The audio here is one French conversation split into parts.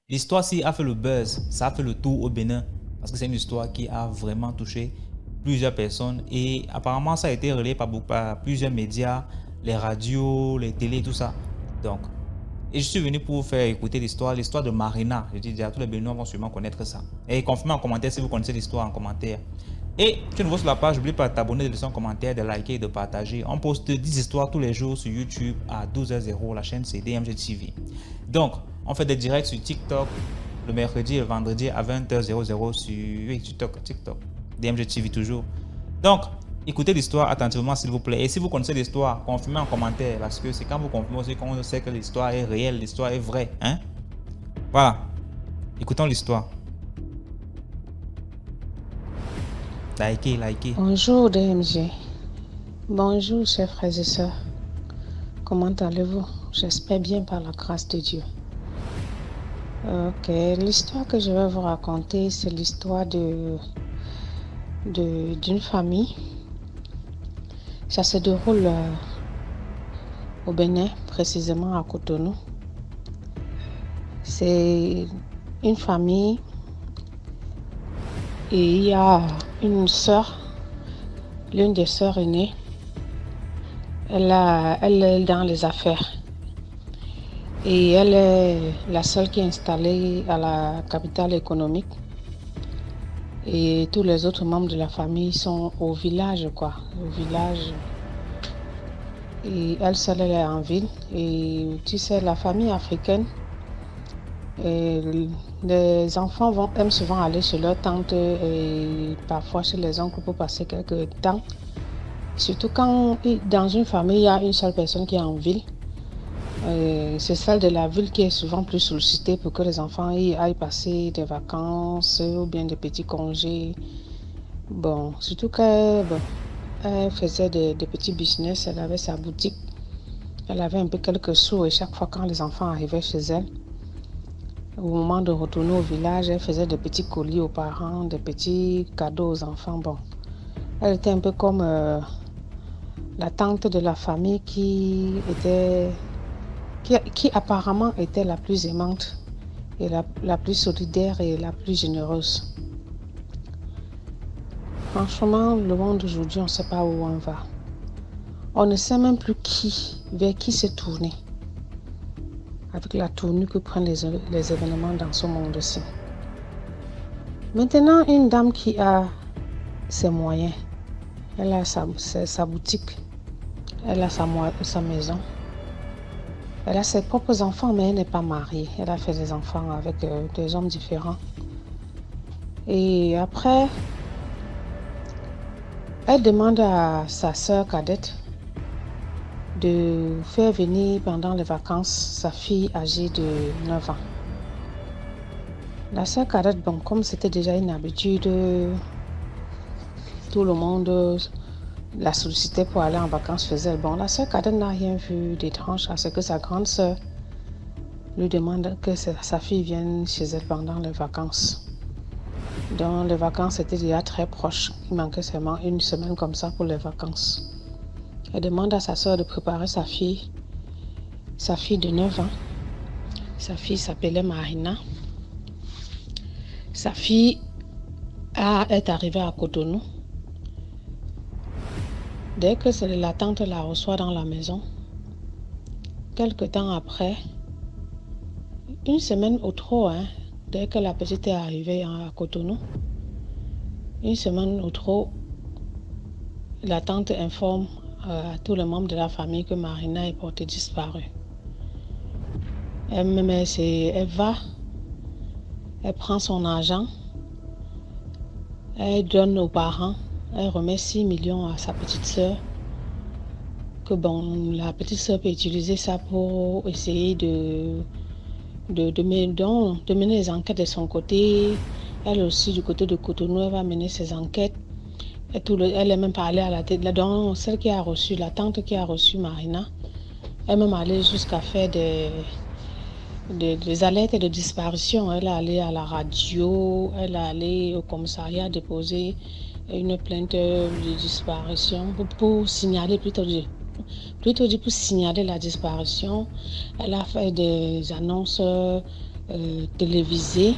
L'histoire-ci a fait le buzz, ça a fait le tour au Bénin, parce que c'est une histoire qui a vraiment touché plusieurs personnes et apparemment ça a été relayé par plusieurs médias, les radios, les télés, tout ça. Donc, et je suis venu pour vous faire écouter l'histoire de Marina. Je dis déjà, tous les Béninois vont sûrement connaître ça. Et confirmez en commentaire si vous connaissez l'histoire en commentaire. Et tu es nouveau sur la page, n'oublie pas de t'abonner, de laisser un commentaire, de liker et de partager. On poste 10 histoires tous les jours sur YouTube à 12h00. La chaîne c'est DMG TV. Donc, on fait des directs sur TikTok le mercredi et le vendredi à 20h00 sur oui, TikTok. DMG TV toujours. Donc, écoutez l'histoire attentivement s'il vous plaît. Et si vous connaissez l'histoire, confirmez en commentaire parce que c'est quand vous confirmez aussi qu'on sait que l'histoire est réelle, l'histoire est vraie. Hein? Voilà. Écoutons l'histoire. Likez. Bonjour DMG. Bonjour chers frères et sœurs. Comment allez-vous? J'espère bien par la grâce de Dieu. Ok, l'histoire que je vais vous raconter, c'est l'histoire d'une famille. Ça se déroule au Bénin, précisément à Cotonou. C'est une famille et il y a une sœur, l'une des sœurs aînées. Elle est dans les affaires. Et elle est la seule qui est installée à la capitale économique. Et tous les autres membres de la famille sont au village, Au village. Et elle seule, elle est en ville. Et tu sais, la famille africaine, les enfants aiment souvent aller chez leur tante et parfois chez les oncles pour passer quelques temps. Surtout quand dans une famille, il y a une seule personne qui est en ville. C'est celle de la ville qui est souvent plus sollicitée pour que les enfants aillent passer des vacances ou bien des petits congés. Bon, surtout qu'elle faisait des petits business, elle avait sa boutique, elle avait un peu quelques sous et chaque fois quand les enfants arrivaient chez elle, au moment de retourner au village, elle faisait des petits colis aux parents, des petits cadeaux aux enfants. Bon, elle était un peu comme la tante de la famille qui apparemment était la plus aimante et la plus solidaire et la plus généreuse. Franchement, le monde d'aujourd'hui, on ne sait pas où on va. On ne sait même plus vers qui se tourner avec la tournure que prennent les événements dans ce monde-ci. Maintenant, une dame qui a ses moyens, elle a sa boutique, elle a sa maison. Elle a ses propres enfants, mais elle n'est pas mariée. Elle a fait des enfants avec des hommes différents. Et après, elle demande à sa sœur cadette de faire venir pendant les vacances sa fille âgée de 9 ans. La sœur cadette, bon, comme c'était déjà une habitude, tout le monde la sollicitait pour aller en vacances chez elle. Bon, la sœur cadette n'a rien vu d'étrange à ce que sa grande sœur lui demande que sa fille vienne chez elle pendant les vacances. Donc les vacances étaient déjà très proches. Il manquait seulement une semaine comme ça pour les vacances. Elle demande à sa soeur de préparer sa fille de 9 ans. Sa fille s'appelait Marina. Sa fille est arrivée à Cotonou. Dès que la tante la reçoit dans la maison, quelque temps après, une semaine ou trop, dès que la petite est arrivée à Cotonou, une semaine ou trop, la tante informe à tous les membres de la famille que Marina est portée disparue. Elle va, elle prend son argent, elle donne aux parents, elle remet 6 millions à sa petite sœur, que bon, la petite sœur peut utiliser ça pour essayer de mener les enquêtes de son côté. Elle aussi, du côté de Cotonou, elle va mener ses enquêtes. Elle est même pas allée à la tête. Donc, celle qui a reçu, la tante qui a reçu Marina, elle est même allée jusqu'à faire des alertes de disparition. Elle est allée à la radio, elle est allée au commissariat déposer une plainte de disparition pour signaler plutôt dit pour signaler la disparition. Elle a fait des annonces télévisée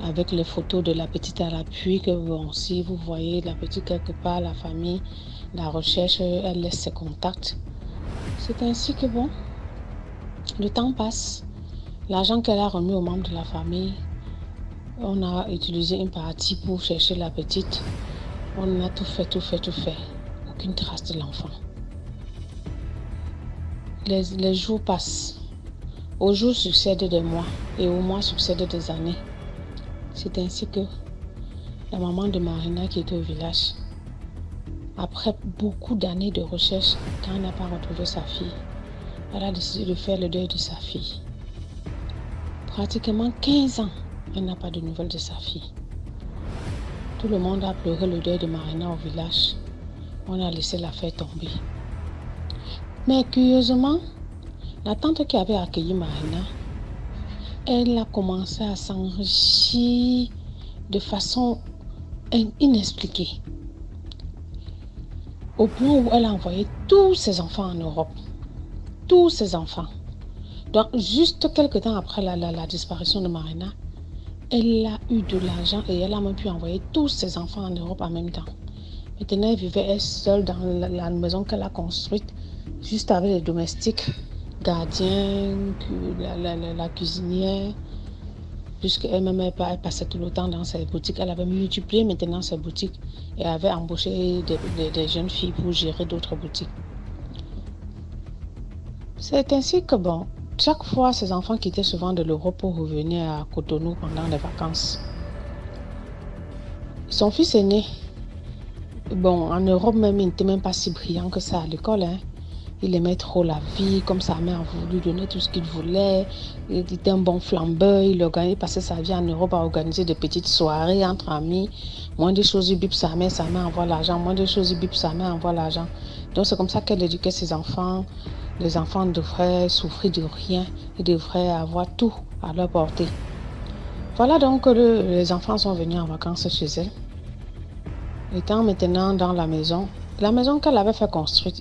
avec les photos de la petite à l'appui que bon, si vous voyez la petite quelque part, la famille, la recherche, elle laisse ses contacts. C'est ainsi que bon, le temps passe. L'argent qu'elle a remis aux membres de la famille, on a utilisé une partie pour chercher la petite. On a tout fait. Aucune trace de l'enfant. Les jours passent. Aux jours succèdent des mois et aux mois succèdent des années. C'est ainsi que la maman de Marina qui était au village, après beaucoup d'années de recherche, quand elle n'a pas retrouvé sa fille, elle a décidé de faire le deuil de sa fille. Pratiquement 15 ans, elle n'a pas de nouvelles de sa fille. Tout le monde a pleuré le deuil de Marina au village. On a laissé l'affaire tomber. Mais curieusement, la tante qui avait accueilli Marina, elle a commencé à s'enrichir de façon inexpliquée. Au point où elle a envoyé tous ses enfants en Europe. Tous ses enfants. Donc, juste quelques temps après la disparition de Marina, elle a eu de l'argent et elle a même pu envoyer tous ses enfants en Europe en même temps. Maintenant, elle vivait elle seule dans la maison qu'elle a construite, juste avec les domestiques, gardiens, la cuisinière, puisqu'elle-même elle passait tout le temps dans ses boutiques. Elle avait multiplié maintenant ses boutiques et avait embauché des jeunes filles pour gérer d'autres boutiques. C'est ainsi que bon, chaque fois ses enfants quittaient souvent de l'Europe pour revenir à Cotonou pendant les vacances. Son fils aîné, bon, en Europe même, il n'était même pas si brillant que ça à l'école, hein. Il aimait trop la vie, comme sa mère voulait lui donner tout ce qu'il voulait. Il était un bon flambeur, il passait sa vie en Europe à organiser de petites soirées entre amis. Moins de choses, il bip sa mère envoie l'argent. Moins de choses, il bip sa mère envoie l'argent. Donc c'est comme ça qu'elle éduquait ses enfants. Les enfants devraient souffrir de rien. Ils devraient avoir tout à leur portée. Voilà donc que les enfants sont venus en vacances chez elle. Étant maintenant dans la maison qu'elle avait fait construire,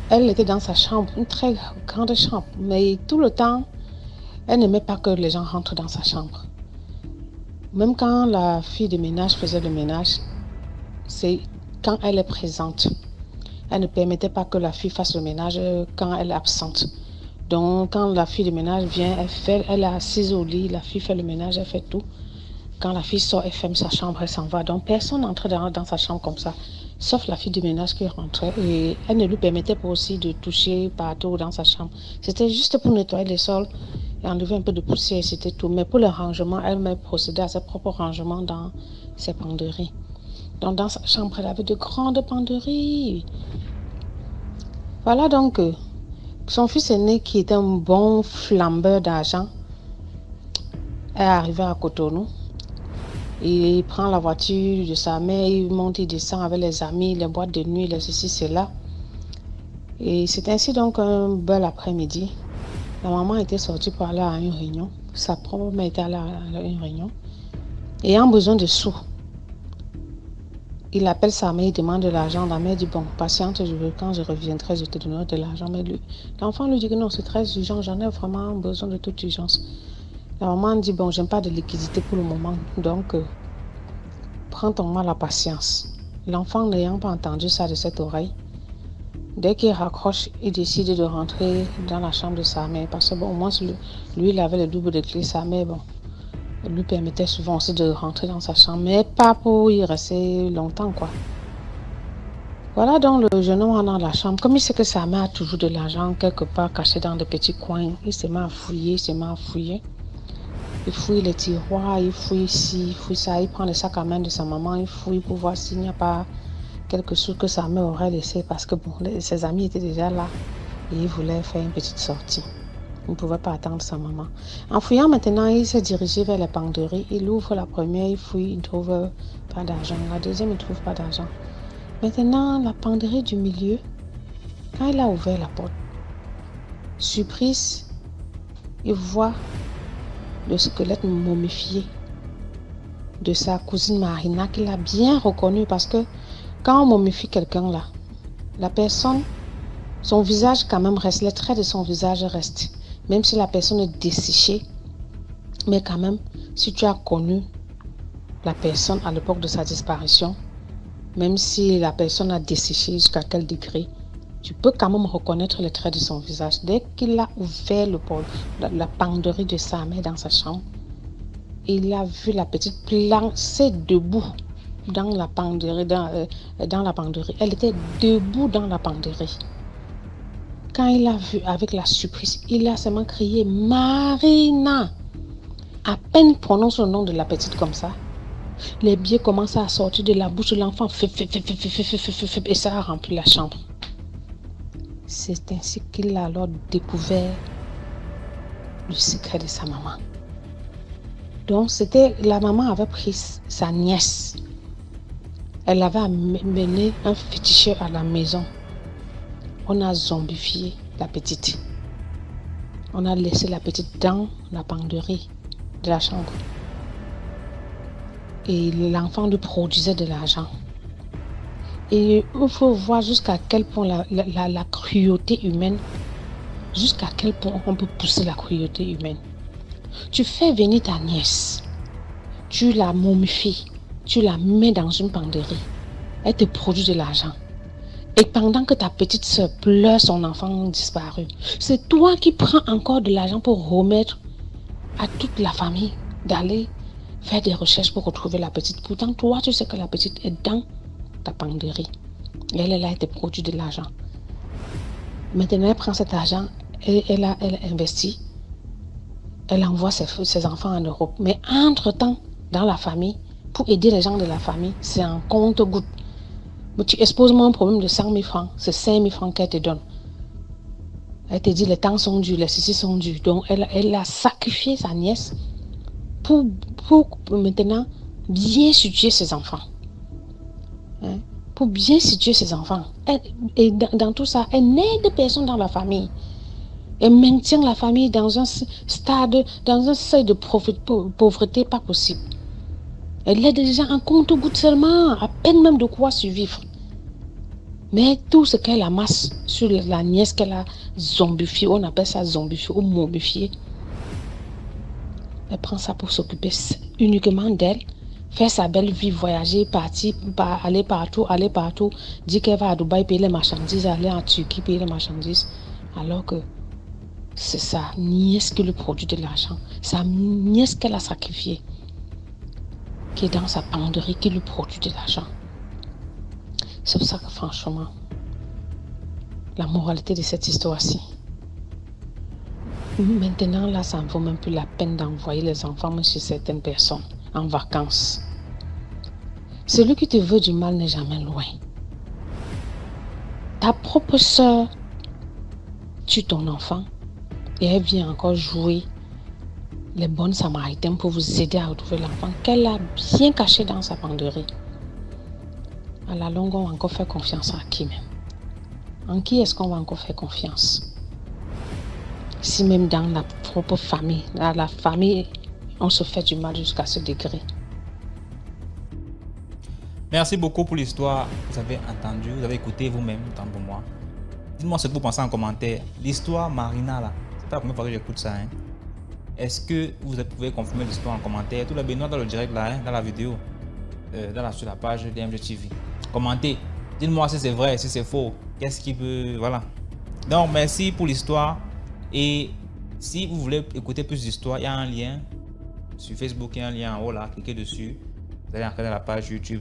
elle était dans sa chambre, une très grande chambre, mais tout le temps, elle n'aimait pas que les gens rentrent dans sa chambre. Même quand la fille de ménage faisait le ménage, c'est quand elle est présente. Elle ne permettait pas que la fille fasse le ménage quand elle est absente. Donc, quand la fille de ménage vient, elle est assise au lit, la fille fait le ménage, elle fait tout. Quand la fille sort, elle ferme sa chambre, elle s'en va. Donc, personne n'entrait dans sa chambre comme ça. Sauf la fille de ménage qui rentrait et elle ne lui permettait pas aussi de toucher partout dans sa chambre. C'était juste pour nettoyer les sols et enlever un peu de poussière, c'était tout. Mais pour le rangement, elle-même procédait à ses propres rangements dans ses penderies. Donc dans sa chambre, elle avait de grandes penderies. Voilà donc son fils aîné qui était un bon flambeur d'argent est arrivé à Cotonou. Il prend la voiture de sa mère, il monte, il descend avec les amis, les boîtes de nuit, les ceci, cela. Et c'est ainsi donc un bel après-midi. La maman était sortie pour aller à une réunion. Sa propre mère était allée à une réunion. Ayant besoin de sous, il appelle sa mère, il demande de l'argent. La mère dit, bon, patiente, quand je reviendrai, je te donnerai de l'argent. Mais l'enfant lui dit que non, c'est très urgent, j'en ai vraiment besoin de toute urgence. La maman dit, bon, j'aime pas de liquidité pour le moment, donc prends ton mal à patience. L'enfant n'ayant pas entendu ça de cette oreille, dès qu'il raccroche, il décide de rentrer dans la chambre de sa mère. Parce que bon, au moins, lui, il avait le double de clés. Sa mère, bon, lui permettait souvent aussi de rentrer dans sa chambre, mais pas pour y rester longtemps, quoi. Voilà donc le jeune homme dans la chambre. Comme il sait que sa mère a toujours de l'argent quelque part caché dans des petits coins, il se met à fouiller, Il fouille les tiroirs, il fouille ici, il fouille ça. Il prend le sac à main de sa maman, il fouille pour voir s'il n'y a pas quelque chose que sa mère aurait laissé. Parce que bon, ses amis étaient déjà là et il voulait faire une petite sortie. Il ne pouvait pas attendre sa maman. En fouillant maintenant, il s'est dirigé vers les penderies. Il ouvre la première, il fouille, il ne trouve pas d'argent. La deuxième, il ne trouve pas d'argent. Maintenant, la penderie du milieu, quand il a ouvert la porte, surprise, il voit le squelette momifié de sa cousine Marina qu'il a bien reconnu parce que quand on momifie quelqu'un là, la personne, son visage quand même reste, les traits de son visage restent. même si la personne est desséchée, mais quand même, si tu as connu la personne à l'époque de sa disparition, même si la personne a desséché jusqu'à quel degré, tu peux quand même reconnaître les traits de son visage. Dès qu'il a ouvert la penderie de sa mère dans sa chambre, il a vu la petite plancher debout dans la penderie. Dans la penderie. Elle était debout dans la penderie. Quand il a vu avec la surprise, il a seulement crié « Marina !» À peine il prononce le nom de la petite comme ça, les billets commencent à sortir de la bouche de l'enfant et ça a rempli la chambre. C'est ainsi qu'il a alors découvert le secret de sa maman. Donc la maman avait pris sa nièce. Elle avait amené un féticheur à la maison. On a zombifié la petite. On a laissé la petite dans la penderie de la chambre. Et l'enfant lui produisait de l'argent. Et il faut voir jusqu'à quel point la cruauté humaine, jusqu'à quel point on peut pousser la cruauté humaine. Tu fais venir ta nièce, tu la momifies, tu la mets dans une penderie, elle te produit de l'argent. Et pendant que ta petite soeur pleure son enfant disparu, c'est toi qui prends encore de l'argent pour remettre à toute la famille d'aller faire des recherches pour retrouver la petite. Pourtant, toi, tu sais que la petite est dans ta penderie. Et elle a été produit de l'argent. Maintenant, elle prend cet argent et elle investit. Elle envoie ses enfants en Europe. Mais entre-temps, dans la famille, pour aider les gens de la famille, c'est un compte-gouttes. Mais tu exposes-moi un problème de 100 000 francs. C'est 5 000 francs qu'elle te donne. Elle te dit les temps sont durs, les ceci sont durs. Donc, elle a sacrifié sa nièce pour maintenant bien situer ses enfants. Hein? Pour bien situer ses enfants. Et dans tout ça, elle n'aide personne dans la famille. Elle maintient la famille dans un stade, dans un seuil de pauvreté pas possible. Elle aide déjà en compte-gouttes seulement, à peine même de quoi survivre. Mais tout ce qu'elle amasse sur la nièce qu'elle a zombifiée, on appelle ça zombifiée ou momifiée, elle prend ça pour s'occuper uniquement d'elle, faire sa belle vie, voyager, partir, aller partout, dire qu'elle va à Dubaï payer les marchandises, aller en Turquie payer les marchandises, alors que c'est sa nièce qui lui produit de l'argent, sa nièce qu'elle a sacrifiée, qui est dans sa penderie, qui lui produit de l'argent. C'est pour ça que franchement, la moralité de cette histoire-ci, maintenant là, ça ne vaut même plus la peine d'envoyer les enfants chez certaines personnes en vacances. Celui qui te veut du mal n'est jamais loin. Ta propre soeur tue ton enfant et elle vient encore jouer les bonnes samaritaines pour vous aider à retrouver l'enfant qu'elle a bien caché dans sa penderie. À la longue, on va encore faire confiance à qui même? En qui est-ce qu'on va encore faire confiance? Si même dans la propre famille, dans la famille, on se fait du mal jusqu'à ce degré. Merci beaucoup pour l'histoire. Vous avez entendu, vous avez écouté vous-même, tant pour moi. Dites-moi ce que vous pensez en commentaire. L'histoire Marina, là, c'est pas la première fois que j'écoute ça. Hein. Est-ce que vous pouvez confirmer l'histoire en commentaire? Tout le Benoît dans le direct là, hein, dans la vidéo, sur la page DMG TV. Commentez. Dites-moi si c'est vrai, si c'est faux. Qu'est-ce qui peut. Voilà. Donc, merci pour l'histoire. Et si vous voulez écouter plus d'histoires, il y a un lien sur Facebook, il y a un lien en haut là. Cliquez dessus. Vous allez entrer dans la page YouTube.